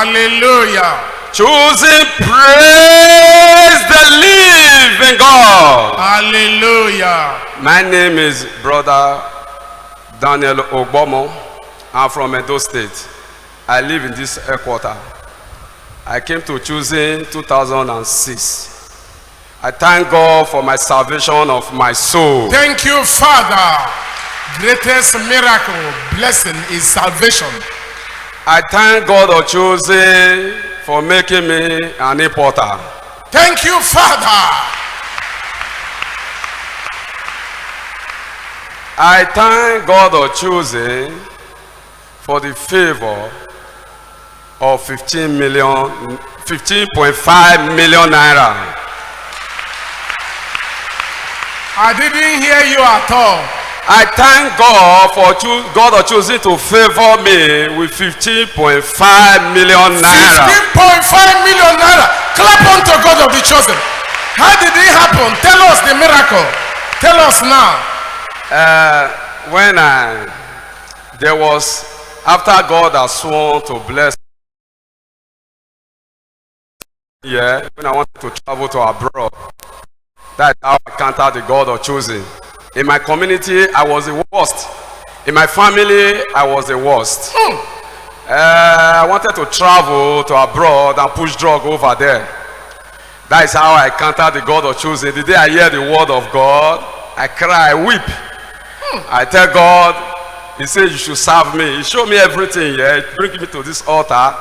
Hallelujah. Choosing praise the living God. Hallelujah. My name is Brother Daniel Ogbomo. I'm from Edo State. I live in this headquarters. I came to Choosing 2006. I thank God for my salvation of my soul. Thank you, Father. Greatest miracle, blessing is salvation. I thank God of Choosing for making me an importer. Thank you, Father. I thank God of Choosing for the favor of 15.5 million naira. I didn't hear you at all. I thank God for God of Choosing to favor me with 15.5 million naira. 15.5 million naira. Clap unto God of the chosen. How did it happen? Tell us the miracle. Tell us now. There was, after God has sworn to bless, when I wanted to travel to abroad, that's how I encountered the God of Choosing. In my community, I was the worst. In my family, I was the worst. I wanted to travel to abroad and push drug over there. That is how I encountered the God of Choosing. The day I hear the word of God, I cry, I weep. I tell God, He said, you should serve me. He showed me everything here. He bring me to this altar.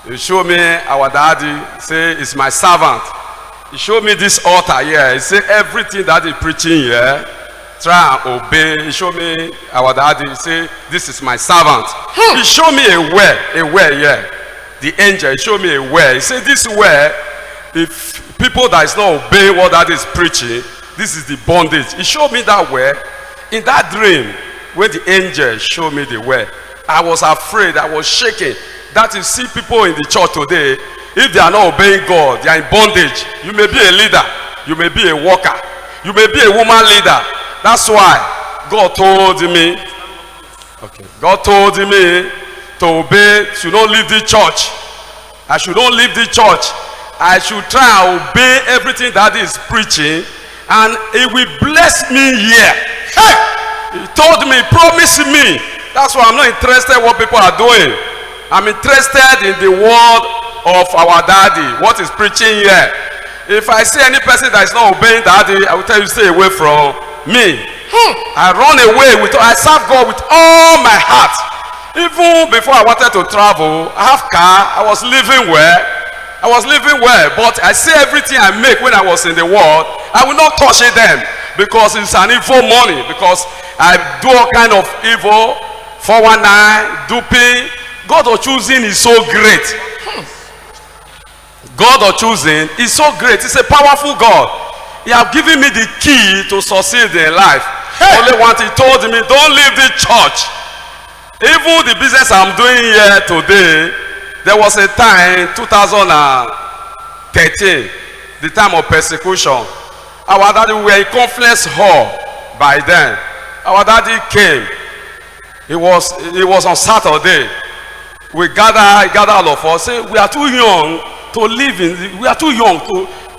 He showed me our daddy. He said, it's my servant. He showed me this altar here. He said, everything that he's preaching here, try and obey. He showed me our daddy. He said, this is my servant. He showed me a way here. The angel, he showed me a way. He said, this way, if people that is not obeying what that is preaching, this is the bondage. He showed me that way. In that dream, when the angel showed me the way, I was afraid, I was shaking. That you see people in the church today, if they are not obeying God, they are in bondage. You may be a leader, you may be a worker, you may be a woman leader. That's why God told me, God told me to obey, should not leave the church. I should not leave the church. I should try and obey everything that is preaching, and He will bless me here. Hey! He told me, promised me. That's why I'm not interested in what people are doing. I'm interested in the word of our daddy, what is preaching here. If I see any person that is not obeying daddy, I will tell you, stay away from me. I run away I serve God with all my heart. Even before I wanted to travel, I have car, I was living well, but I see everything I make when I was in the world, I will not touch it then, because it's an evil money, because I do all kind of evil, 419, duping. God of Choosing is so great. God of Choosing is so great. It's a powerful God. He has given me the key to succeed in life. Only one thing, He told me, don't leave the church. Even the business I'm doing here today, there was a time, 2013, the time of persecution. Our daddy, we were in conference hall by then. Our daddy came. It was on Saturday. We gather all of us, say, we are too young to live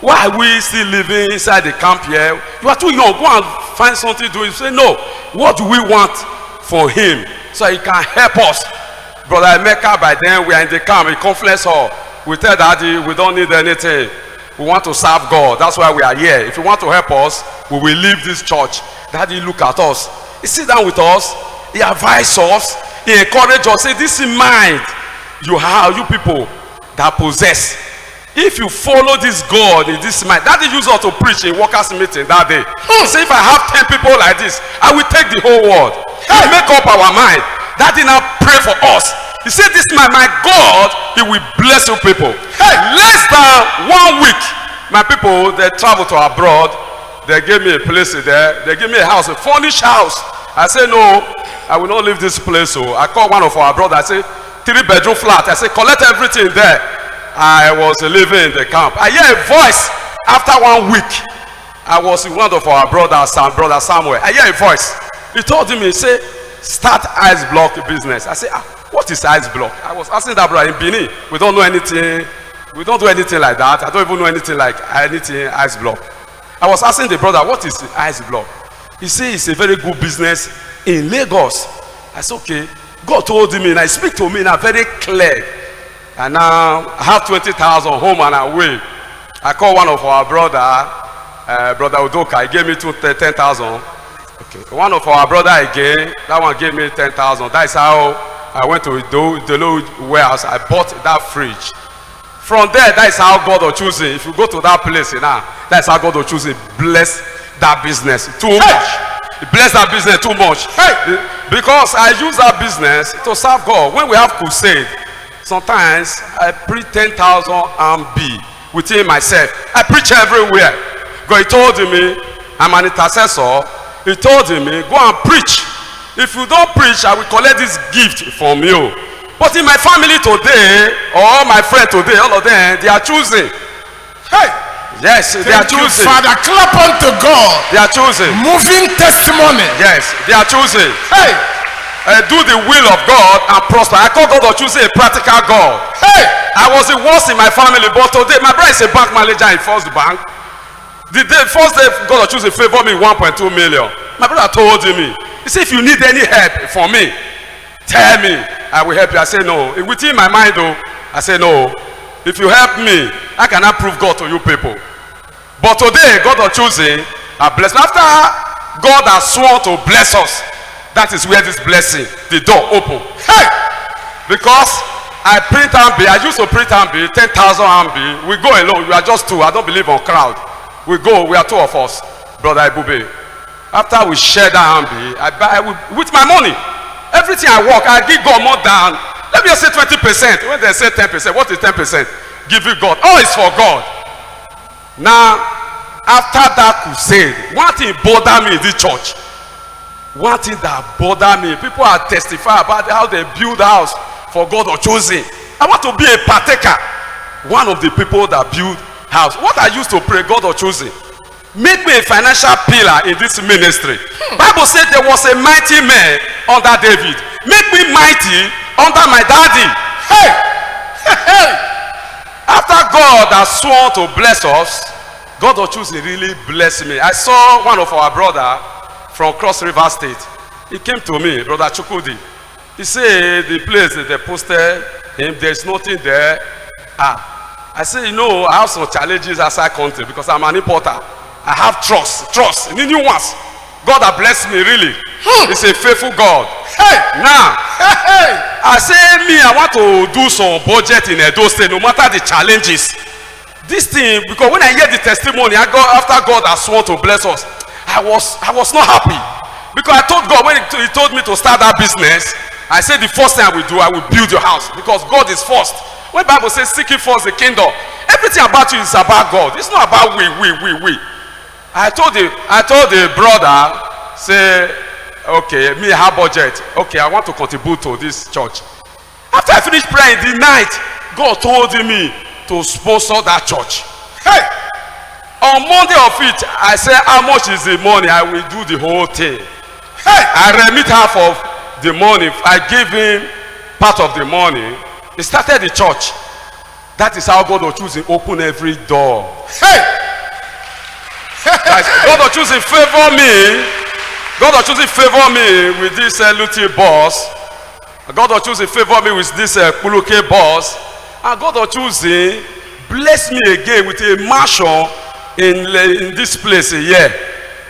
why are we still living inside the camp here? You are too young, go and find something to do. You say, no, what do we want for him so he can help us? Brother Emeka, by then we are in the camp, in conference hall. We tell daddy, we don't need anything. We want to serve God. That's why we are here. If you want to help us, we will leave this church. Daddy look at us. He sit down with us. He advise us. He encourage us. Say, this in mind you have, you people that possess. If you follow this God in this mind, Daddy used us to preach in workers meeting that day. Say, if I have 10 people like this, I will take the whole world. We make up our mind. Daddy now pray for us. He said, this my God, He will bless you people. Less than 1 week, my people, they travel to abroad. They gave me a place there. They gave me a house, a furnished house. I said, no, I will not leave this place. So I called one of our brothers. I said, 3-bedroom flat. I said, collect everything there. I was living in the camp. I hear a voice after 1 week. I was with one of our brothers, Brother Samuel. I hear a voice. He told him, he said, start ice block business. I said, what is ice block? I was asking that brother in Benin. We don't know anything. We don't do anything like that. I don't even know anything like anything ice block. I was asking the brother, what is ice block? He said it's a very good business in Lagos. I said, okay. God told me, and I speak to me now very clear. And now I have 20,000 home and away. I call one of our brother, brother Udoka. He gave me 10,000. Okay. One of our brother again, that one gave me 10,000. That is how I went to the low warehouse. I bought that fridge. From there, that is how God will choose it. If you go to that place now, that's how God will choose it. Bless that business too much. Bless that business too much. Because I use that business to serve God. When we have crusade, sometimes I preach 10,000 MB within myself. I preach everywhere. God told me, I'm an intercessor. He told me, go and preach. If you don't preach, I will collect this gift from you. But in my family today, or my friend today, all of them, they are choosing. Hey! Yes, they are choosing. Father, clap unto God. They are choosing. Moving testimony. Yes, they are choosing. Hey! Do the will of God and prosper. I call God of choosing a practical God. Hey! I was the worst in my family, but today my brother is a bank manager in First Bank. The first day God of choosing favor me 1.2 million. My brother told me, he said, if you need any help from me, tell me, I will help you. I say no. Within my mind though, I say no. If you help me, I cannot prove God to you people. But today, God is choosing a blessing. After God has sworn to bless us, that is where this blessing, the door open. Hey! Because I print MB, I used to print MB, 10,000 MB. We go alone, we are just two. I don't believe on crowd. We go, we are two of us, brother Ibube. After we share that MB, I buy with my money. Everything I work, I give God more than, let me just say 20%. When they say 10%, what is 10%? Give it God. All is for God. Now, after that crusade, one thing bothered me in this church. One thing that bothered me, people are testifying about how they build a house for God or choosing. I want to be a partaker. One of the people that build house. What I used to pray, God or choosing. Make me a financial pillar in this ministry. Bible said there was a mighty man under David. Make me mighty under my daddy. Hey! Hey! After God has sworn to bless us, God will choose to really bless me. I saw one of our brother from Cross River State. He came to me, brother Chukudi. He said the place that they posted him, there's nothing there. I said, you know, I have some challenges outside country because I'm an importer. I have trust, in new ones. God has blessed me really. He's a faithful God. Hey, now, I say me, I want to do some budget in Edo State, no matter the challenges. This thing, because when I hear the testimony, after God has sworn to bless us, I was not happy. Because I told God, when he told me to start that business, I said the first thing I will do, I will build your house. Because God is first. When the Bible says, seek ye first the kingdom, everything about you is about God. It's not about we. I told the brother, say, okay, me have budget. Okay, I want to contribute to this church. After I finished praying the night, God told me to sponsor that church. Hey! On Monday of it, I said, how much is the money? I will do the whole thing. Hey! I remit half of the money. I gave him part of the money. He started the church. That is how God will choose to open every door. Hey! God will choose to favor me. God will choose to favor me with this Luti boss. God will choose to favor me with this Kuluke boss. And God will choose to bless me again with a mansion in this place here.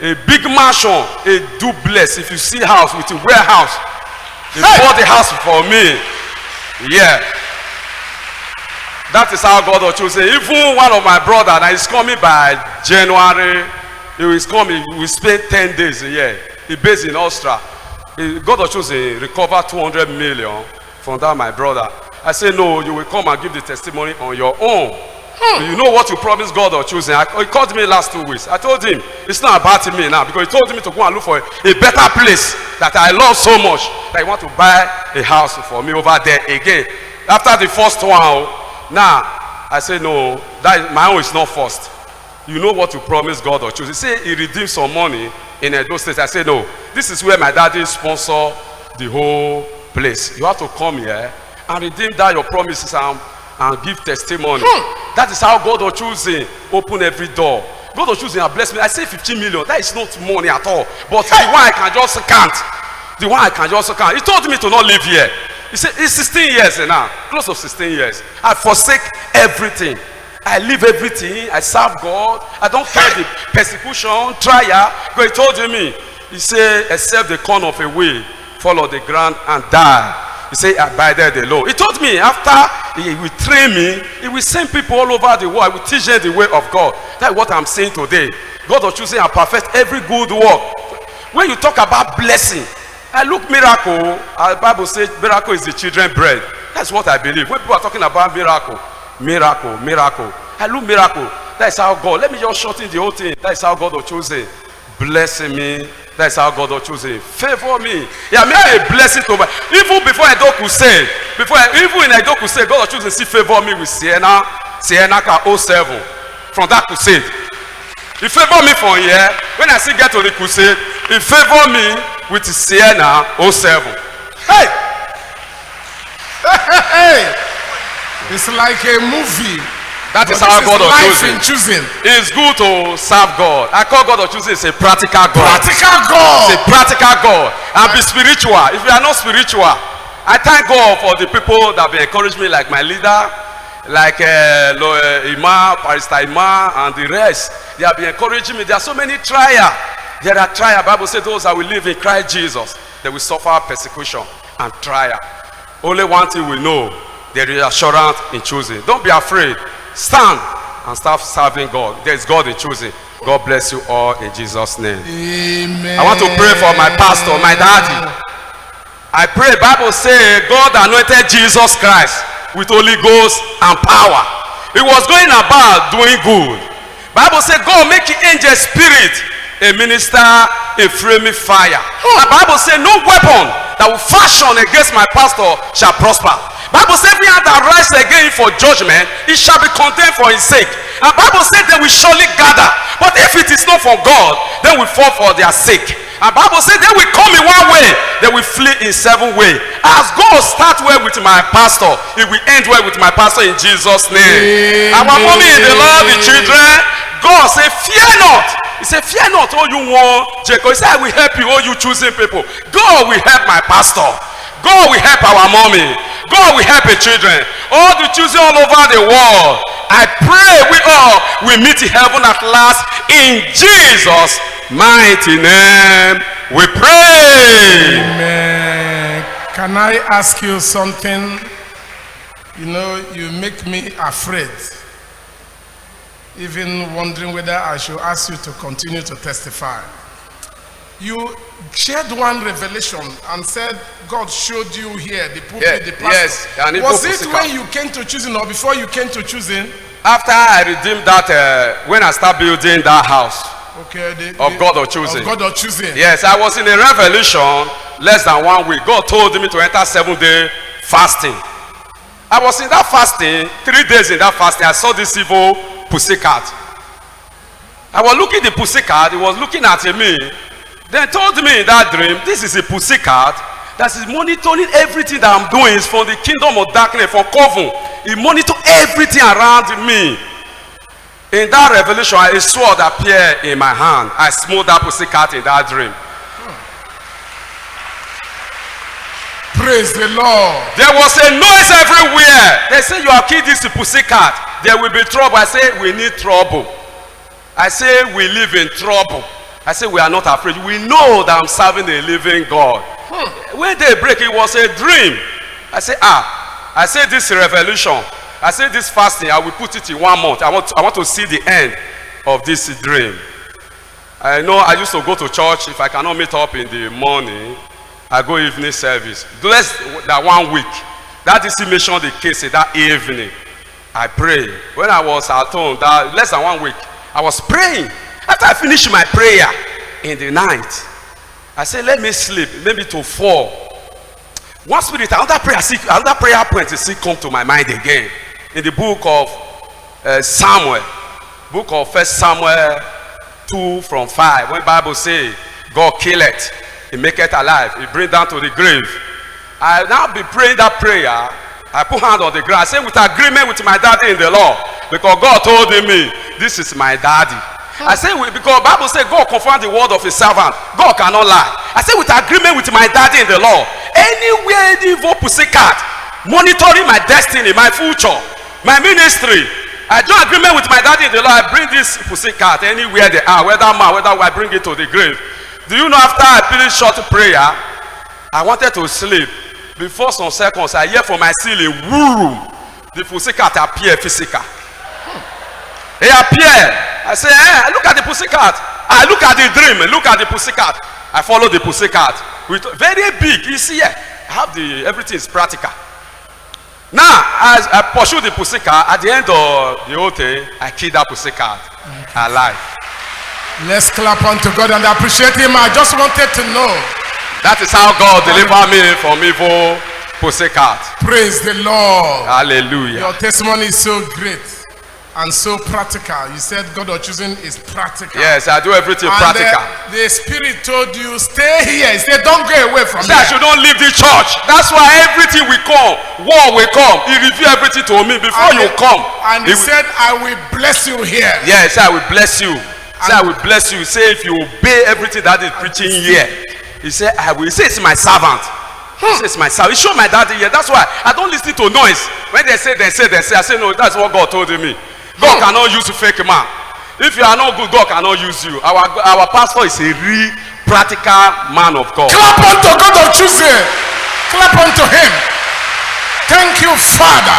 A big mansion, a duplex. If you see house with a warehouse, they bought the house for me. Yeah. That is how God will choose. Even one of my brothers, and he's coming by January. He is coming. We spend 10 days a year. He's based in Austria. God will choose to recover 200 million from that, my brother. I say, no, you will come and give the testimony on your own. You know what you promised God or choosing. He called me last 2 weeks. I told him, it's not about me now, because he told me to go and look for a better place that I love so much that he want to buy a house for me over there again. After the first one, now, I say, no, that my own is not first. You know what you promised God or choose. He said he redeemed some money in Edo State. I said, no, this is where my daddy sponsor the whole place. You have to come here and redeem that your promises and give testimony. That is how God will choosing open every door. God will choosing and bless me. I say 15 million. That is not money at all. But the one I can just count. The one I can just count. He told me to not live here. He said it's 16 years now. Close to 16 years. I forsake everything. I leave everything. I serve God. I don't care the persecution, trial. God told me. He said, except the corn of a way, fall on the ground and die. He said, abide alone. He told me after he will train me, he will send people all over the world. I will teach them the way of God. That's what I'm saying today. God will choose and perfect every good work. When you talk about blessing, I look miracle. The Bible says miracle is the children's bread. That's what I believe. When people are talking about miracle, I look miracle. That's how God. Let me just shorten the whole thing. That's how God will choose it. Blessing me. That's how God will choose it. Favor me. Yeah, make a blessing to me. Even before I do crusade, even in I do crusade, God will choose to see favor me with Sienna 07 from that crusade. He favor me from here. When I still get to the crusade, he favor me with Sienna 07. Hey! Hey! It's like a movie. That is how God will choosing. It's good to serve God. I call God of choosing is a practical God. Practical God. It's a practical God. And be spiritual. If you are not spiritual, I thank God for the people that have encouraged me, like my leader, like Ima, Pastor Ima, and the rest. They have been encouraging me. There are so many trials. There are trials. The Bible says those that will live in Christ Jesus, they will suffer persecution and trial. Only one thing we know, there is assurance in choosing. Don't be afraid. Stand and start serving God. There is God in choosing. God bless you all in Jesus' name. Amen. I want to pray for my pastor, my daddy. I pray, Bible says God anointed Jesus Christ with Holy Ghost and power. He was going about doing good. Bible says God make the angel spirit a minister, a flaming fire. The Bible says no weapon that will fashion against my pastor shall prosper. Bible says every hand that rise against for judgment, it shall be condemned for his sake. And Bible says they will surely gather. But if it is not from God, they will fall for their sake. And Bible says they will come in one way, they will flee in 7 ways. As God start well with my pastor, he will end well with my pastor in Jesus' name. Our mommy in the Lord, the children, God say, fear not. He said, fear not, all you want, Jacob. He said, I will help you, all you choosing people. God will help my pastor. God will help our mommy. God will help the children. All the children all over the world. I pray we all will meet in heaven at last. In Jesus' mighty name we pray. Amen. Can I ask you something? You know, you make me afraid. Even wondering whether I should ask you to continue to testify. You shared one revelation and said God showed you here the pulpit, the pastor. Yes. Was it when you came to choosing or before you came to choosing? After I redeemed that, when I start building that house, okay, God of choosing. Of God of choosing. Yes, I was in a revelation less than 1 week. God told me to enter 7-day fasting. I was in that fasting, 3 days in that fasting. I saw this evil pussycat. I was looking at the pussycat. He was looking at me. Then told me in that dream, this is a pussycat that is monitoring everything that I'm doing. It's from the kingdom of darkness, from coven. He monitors everything around me. In that revelation, a sword appeared in my hand. I smote that pussycat in that dream. Praise the Lord. There was a noise everywhere. They say, you have killed this pussycat. There will be trouble. I say, we need trouble. I say, we live in trouble. I say, we are not afraid. We know that I'm serving a living God. When they break, it was a dream. I say, I say this revelation. I say this fasting, I will put it in 1 month. I want to see the end of this dream. I know I used to go to church. If I cannot meet up in the morning, I go evening service. Less than 1 week. That is mentioned the case that evening. I pray. When I was at home, that less than 1 week, I was praying. After I finished my prayer in the night, I said, let me sleep, maybe to 4. One spirit, another prayer point is still come to my mind again. In the book of Samuel, book of 1 Samuel 2 from 5, when the Bible says, God killeth, he maketh alive, he bring down to the grave. I now be praying that prayer. I put hand on the ground. I say with agreement with my daddy in the law. Because God told me, this is my daddy. I say because Bible says God confirmed the word of his servant. God cannot lie. I say with agreement with my daddy in the law. Anywhere the evil pussycat monitoring my destiny, my future, my ministry. I do agreement with my daddy in the law. I bring this pussycat anywhere they are, whether man, whether I bring it to the grave. Do you know after I finished short prayer, I wanted to sleep. Before some seconds, I hear from my ceiling, woo! The pussycat appear physical. He appear. I say, hey, look at the pussycat. I look at the dream. Look at the pussycat. I follow the pussycat. With very big. You see, I have everything is practical. Now, as I pursue the pussycat, at the end of the whole thing, I kill that pussycat alive. Let's clap unto God and appreciate him. I just wanted to know. That is how God delivered me from evil pussycat. Praise the Lord. Hallelujah. Your testimony is so great and so practical. You said God of choosing is practical. Yes, I do everything and practical. The Spirit told you, stay here. He said, don't go away from here. I should not leave the church. That's why everything will come. War will come. He revealed everything to me before you come. And he said, I will bless you here. Yes, I will bless you. Say, I will bless you. Say, if you obey everything that is preaching here. He said, I will. He said, it's my servant. He said, it's my servant. He showed my daddy here. That's why I don't listen to noise. When they say. I say, no, that's what God told me. God cannot use a fake man. If you are not good, God cannot use you. Our pastor is a real practical man of God. Clap unto God of choosing. Clap unto him. Thank you, Father.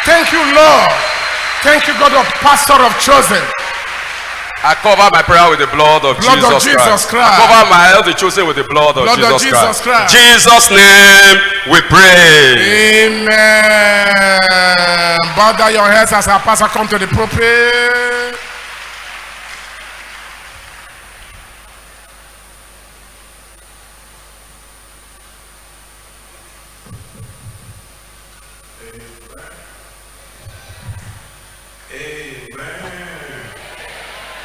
Thank you, Lord. Thank you, God of pastor of chosen. I cover my prayer with the blood of Jesus Christ. I cover my health chosen with the blood of Jesus Christ. Jesus' name we pray. Amen. Bow down your heads as our pastor come to the pulpit. Amen. Amen.